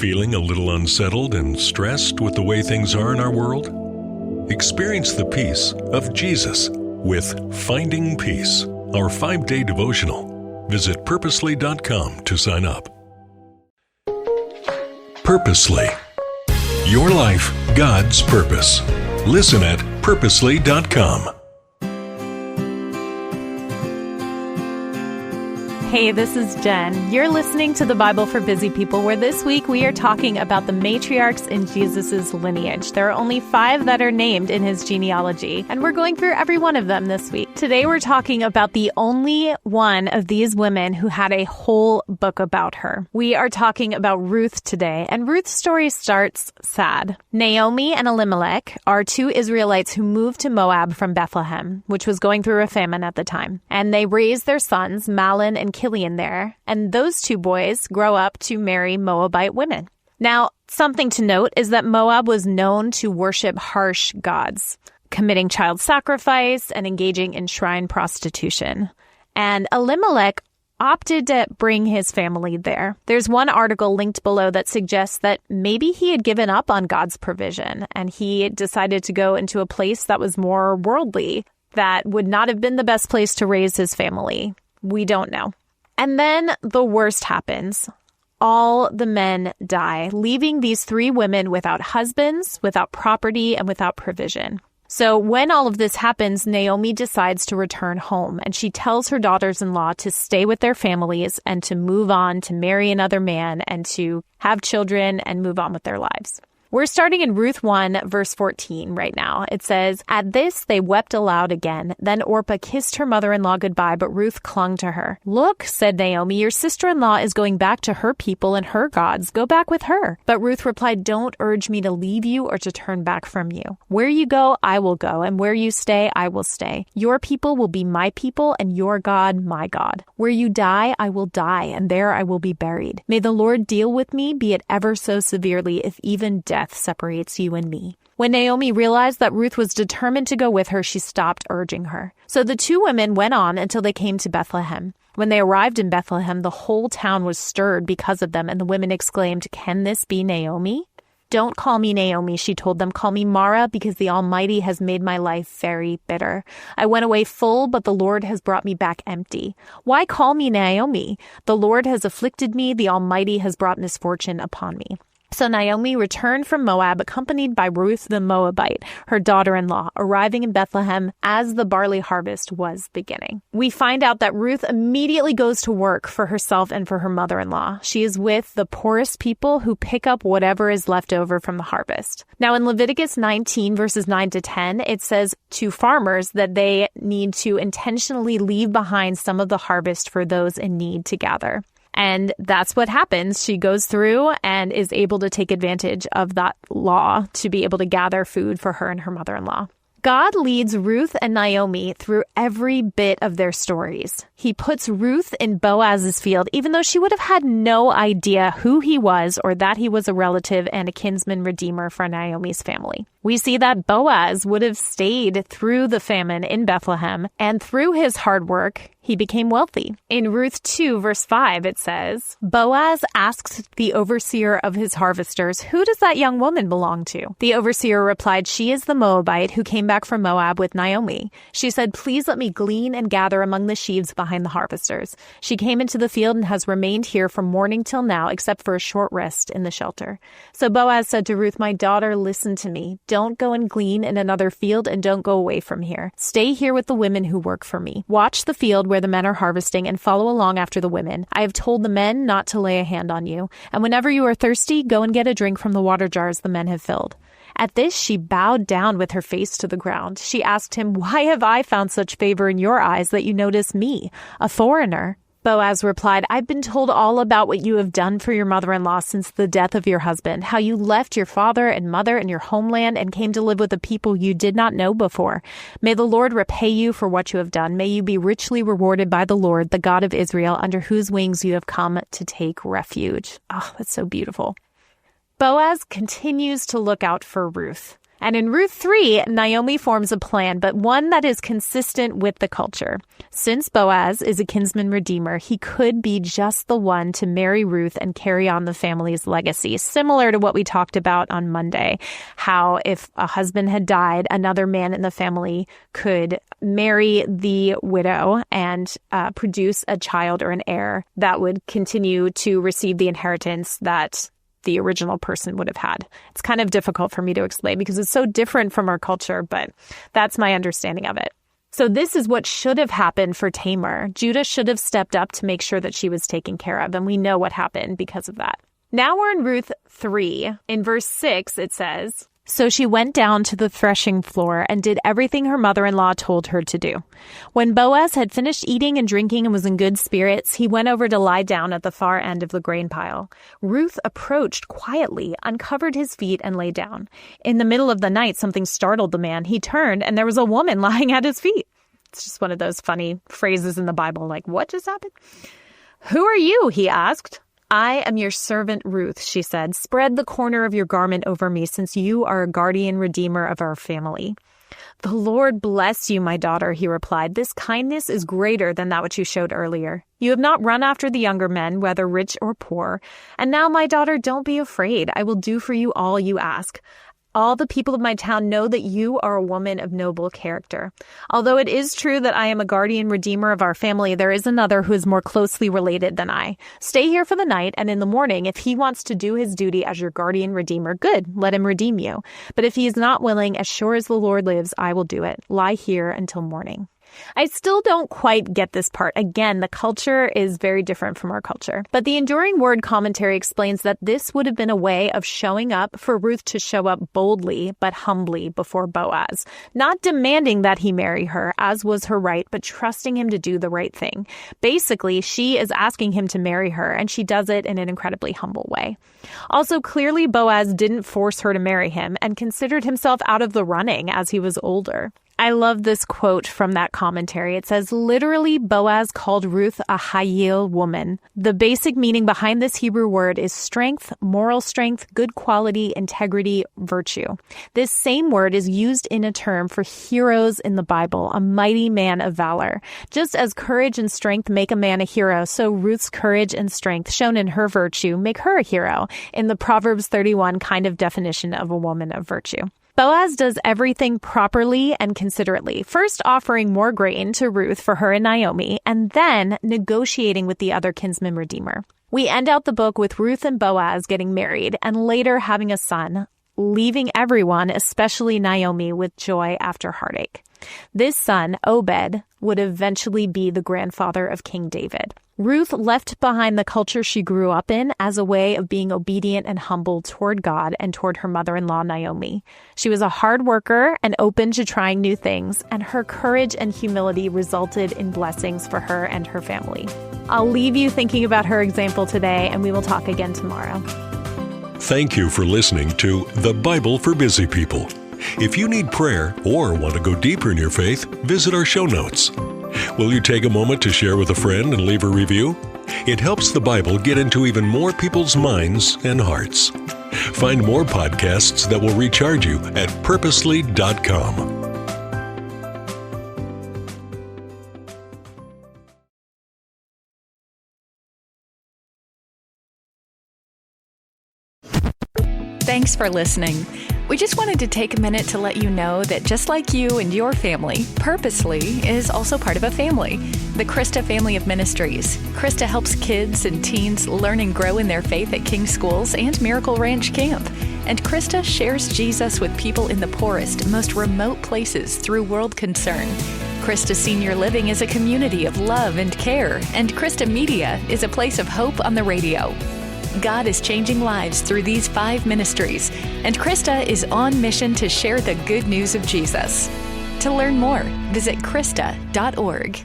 Feeling a little unsettled and stressed with the way things are in our world? Experience the peace of Jesus with Finding Peace, our 5-day devotional. Visit purposely.com to sign up. Purposely. Your life, God's purpose. Listen at purposely.com. Hey, this is Jen. You're listening to the Bible for Busy People, where this week we are talking about the matriarchs in Jesus' lineage. There are only 5 that are named in his genealogy, and we're going through every one of them this week. Today we're talking about the only one of these women who had a whole book about her. We are talking about Ruth today, and Ruth's story starts sad. Naomi and Elimelech are 2 Israelites who moved to Moab from Bethlehem, which was going through a famine at the time, and they raised their sons, Mahlon and Killian there, and those 2 boys grow up to marry Moabite women. Now, something to note is that Moab was known to worship harsh gods, committing child sacrifice and engaging in shrine prostitution. And Elimelech opted to bring his family there. There's one article linked below that suggests that maybe he had given up on God's provision and he decided to go into a place that was more worldly, that would not have been the best place to raise his family. We don't know. And then the worst happens. All the men die, leaving these 3 women without husbands, without property, and without provision. So when all of this happens, Naomi decides to return home, and she tells her daughters-in-law to stay with their families and to move on, to marry another man, and to have children and move on with their lives. We're starting in Ruth 1, verse 14 right now. It says, "At this they wept aloud again. Then Orpah kissed her mother-in-law goodbye, but Ruth clung to her. 'Look,' said Naomi, 'your sister-in-law is going back to her people and her gods. Go back with her.' But Ruth replied, 'Don't urge me to leave you or to turn back from you. Where you go, I will go, and where you stay, I will stay. Your people will be my people, and your God, my God. Where you die, I will die, and there I will be buried. May the Lord deal with me, be it ever so severely, if even death separates you and me.' When Naomi realized that Ruth was determined to go with her, she stopped urging her. So the 2 women went on until they came to Bethlehem. When they arrived in Bethlehem, the whole town was stirred because of them, and the women exclaimed, 'Can this be Naomi?' 'Don't call me Naomi,' she told them. 'Call me Mara, because the Almighty has made my life very bitter. I went away full, but the Lord has brought me back empty. Why call me Naomi? The Lord has afflicted me. The Almighty has brought misfortune upon me.' So Naomi returned from Moab, accompanied by Ruth the Moabite, her daughter-in-law, arriving in Bethlehem as the barley harvest was beginning. We find out that Ruth immediately goes to work for herself and for her mother-in-law. She is with the poorest people who pick up whatever is left over from the harvest. Now in Leviticus 19, verses 9 to 10, it says to farmers that they need to intentionally leave behind some of the harvest for those in need to gather. And that's what happens. She goes through and is able to take advantage of that law to be able to gather food for her and her mother-in-law. God leads Ruth and Naomi through every bit of their stories. He puts Ruth in Boaz's field, even though she would have had no idea who he was or that he was a relative and a kinsman redeemer for Naomi's family. We see that Boaz would have stayed through the famine in Bethlehem, and through his hard work, he became wealthy. In Ruth 2, verse 5, it says, "Boaz asked the overseer of his harvesters, 'Who does that young woman belong to?' The overseer replied, 'She is the Moabite who came back from Moab with Naomi. She said, 'Please let me glean and gather among the sheaves behind the harvesters.' She came into the field and has remained here from morning till now, except for a short rest in the shelter." So Boaz said to Ruth, "My daughter, listen to me. Don't go and glean in another field, and don't go away from here. Stay here with the women who work for me. Watch the field where the men are harvesting and follow along after the women. I have told the men not to lay a hand on you. And whenever you are thirsty, go and get a drink from the water jars the men have filled." At this, she bowed down with her face to the ground. She asked him, "Why have I found such favor in your eyes that you notice me, a foreigner?" Boaz replied, "I've been told all about what you have done for your mother-in-law since the death of your husband, how you left your father and mother and your homeland and came to live with a people you did not know before. May the Lord repay you for what you have done. May you be richly rewarded by the Lord, the God of Israel, under whose wings you have come to take refuge." Oh, that's so beautiful. Boaz continues to look out for Ruth. And in Ruth 3, Naomi forms a plan, but one that is consistent with the culture. Since Boaz is a kinsman redeemer, he could be just the one to marry Ruth and carry on the family's legacy, similar to what we talked about on Monday, how if a husband had died, another man in the family could marry the widow and produce a child or an heir that would continue to receive the inheritance that the original person would have had. It's kind of difficult for me to explain because it's so different from our culture, but that's my understanding of it. So this is what should have happened for Tamar. Judah should have stepped up to make sure that she was taken care of, and we know what happened because of that. Now we're in Ruth 3. In verse 6, it says, "So she went down to the threshing floor and did everything her mother-in-law told her to do. When Boaz had finished eating and drinking and was in good spirits, he went over to lie down at the far end of the grain pile. Ruth approached quietly, uncovered his feet, and lay down. In the middle of the night, something startled the man. He turned, and there was a woman lying at his feet." It's just one of those funny phrases in the Bible, like, what just happened? "Who are you?" he asked. "I am your servant Ruth," she said. "Spread the corner of your garment over me, since you are a guardian redeemer of our family." "The Lord bless you, my daughter," he replied. "This kindness is greater than that which you showed earlier. You have not run after the younger men, whether rich or poor. And now, my daughter, don't be afraid. I will do for you all you ask. All the people of my town know that you are a woman of noble character. Although it is true that I am a guardian redeemer of our family, there is another who is more closely related than I. Stay here for the night, and in the morning, if he wants to do his duty as your guardian redeemer, good, let him redeem you. But if he is not willing, as sure as the Lord lives, I will do it. Lie here until morning." I still don't quite get this part. Again, the culture is very different from our culture. But the Enduring Word commentary explains that this would have been a way of showing up for Ruth to show up boldly but humbly before Boaz, not demanding that he marry her, as was her right, but trusting him to do the right thing. Basically, she is asking him to marry her, and she does it in an incredibly humble way. Also, clearly, Boaz didn't force her to marry him and considered himself out of the running as he was older. I love this quote from that commentary. It says, literally, Boaz called Ruth a Hayil woman. The basic meaning behind this Hebrew word is strength, moral strength, good quality, integrity, virtue. This same word is used in a term for heroes in the Bible, a mighty man of valor. Just as courage and strength make a man a hero, so Ruth's courage and strength shown in her virtue make her a hero in the Proverbs 31 kind of definition of a woman of virtue. Boaz does everything properly and considerately, first offering more grain to Ruth for her and Naomi, and then negotiating with the other kinsman redeemer. We end out the book with Ruth and Boaz getting married and later having a son, leaving everyone, especially Naomi, with joy after heartache. This son, Obed, would eventually be the grandfather of King David. Ruth left behind the culture she grew up in as a way of being obedient and humble toward God and toward her mother-in-law, Naomi. She was a hard worker and open to trying new things, and her courage and humility resulted in blessings for her and her family. I'll leave you thinking about her example today, and we will talk again tomorrow. Thank you for listening to The Bible for Busy People. If you need prayer or want to go deeper in your faith, visit our show notes. Will you take a moment to share with a friend and leave a review? It helps the Bible get into even more people's minds and hearts. Find more podcasts that will recharge you at purposely.com. Thanks for listening. We just wanted to take a minute to let you know that just like you and your family, Purposely is also part of a family, the Krista Family of Ministries. Krista helps kids and teens learn and grow in their faith at King Schools and Miracle Ranch Camp. And Krista shares Jesus with people in the poorest, most remote places through World Concern. Krista Senior Living is a community of love and care, and Krista Media is a place of hope on the radio. God is changing lives through these 5 ministries, and Krista is on mission to share the good news of Jesus. To learn more, visit Krista.org.